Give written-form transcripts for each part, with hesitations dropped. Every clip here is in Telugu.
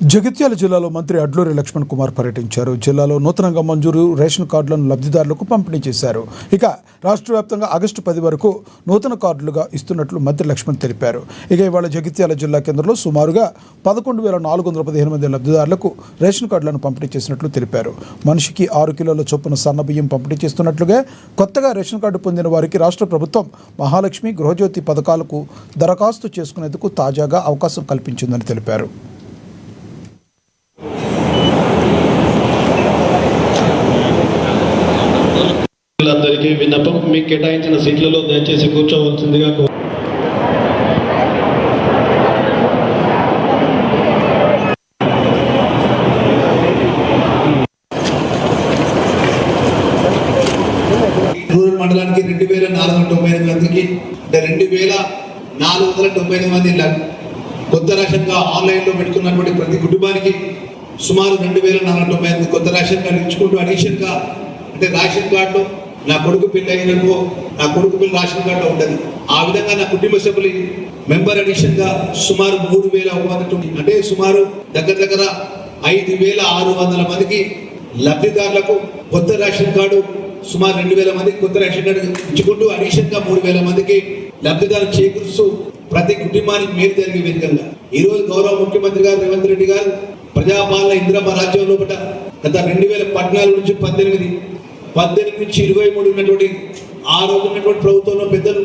జగిత్యాల జిల్లాలో మంత్రి అడ్లూరి లక్ష్మణ్ కుమార్ పర్యటించారు. జిల్లాలో నూతనంగా మంజూరు రేషన్ కార్డులను లబ్ధిదారులకు పంపిణీ చేశారు. ఇక రాష్ట్ర వ్యాప్తంగా ఆగస్టు 10 వరకు నూతన కార్డులుగా ఇస్తున్నట్లు మంత్రి లక్ష్మణ్ తెలిపారు. ఇక ఇవాళ జగిత్యాల జిల్లా కేంద్రంలో సుమారుగా 11,415 మంది లబ్ధిదారులకు రేషన్ కార్డులను పంపిణీ చేసినట్లు తెలిపారు. మనిషికి 6 కిలోల చొప్పున సన్నబియ్యం పంపిణీ చేస్తున్నట్లుగా కొత్తగా రేషన్ కార్డు పొందిన వారికి రాష్ట్ర ప్రభుత్వం మహాలక్ష్మి, గృహజ్యోతి పథకాలకు దరఖాస్తు చేసుకునేందుకు తాజాగా అవకాశం కల్పించిందని తెలిపారు. అందరికీ విన్నపం, మీకు కేటాయించిన సీట్లలో దయచేసి కూర్చోవలసిందిగా మండలానికి 2,498 మందికి 2,498 మంది కొత్త రేషన్ ఆన్లైన్లో పెట్టుకున్నటువంటి ప్రతి కుటుంబానికి సుమారు 2,498 కొత్త రేషన్ కార్డు ఇచ్చుకుంటూ అడిషన్గా అంటే రేషన్ కార్డులో నా కొడుకు పిల్ల అయినప్పుడు నా కొడుకు పిల్ల రేషన్ కార్డులో ఉండదు. ఆ విధంగా నా కుటుంబ సభ్యులు మెంబర్ అడిషన్గా సుమారు 3,100 అంటే సుమారు దగ్గర 5,600 మందికి లబ్ధిదారులకు కొత్త రేషన్ కార్డు సుమారు 2,000 మందికి కొత్త రేషన్ కార్డు ఇచ్చుకుంటూ అడిషన్గా 3,000 మందికి లబ్ధిదారులు చేకూరుస్తూ ప్రతి కుటుంబానికి మేలు జరిగే విధంగా ఈ రోజు గౌరవ ముఖ్యమంత్రి గారు రేవంత్ రెడ్డి గారు ప్రజాపాలన ఇందిరమ్మ రాజ్యం లోపల గత 2014 నుంచి 18 నుంచి 23 ఉన్నటువంటి ఆ రోజు ఉన్నటువంటి ప్రభుత్వంలో పెద్దలు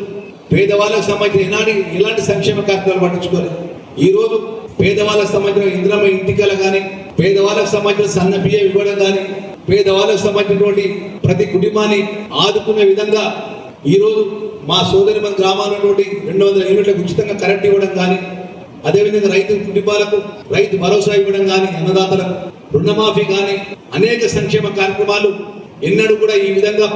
పేదవాళ్ళకు సంబంధించిన ఎలాంటి సంక్షేమ కార్యక్రమాలు పట్టించుకోలేదు. ఈ రోజు పేదవాళ్ళకు సంబంధించిన ఇందిరమ్మ ఇంటికల కానీ, పేదవాళ్ళకు సంబంధించిన సన్న బియ్యం ఇవ్వడం కానీ, పేదవాళ్ళకు సంబంధించినటువంటి ప్రతి కుటుంబాన్ని ఆదుకునే విధంగా ఈ రోజు మా సోదరి మన గ్రామాల్లో 200 యూనిట్లకు ఉచితంగా కరెంట్ ఇవ్వడం కానీ, అదేవిధంగా రైతు కుటుంబాలకు రైతు భరోసా ఇవ్వడం కానీ, అన్నదాతలకు రుణమాఫీ కానీ అనేక సంక్షేమ కార్యక్రమాలు ఎన్నడూ కూడా ఈ విధంగా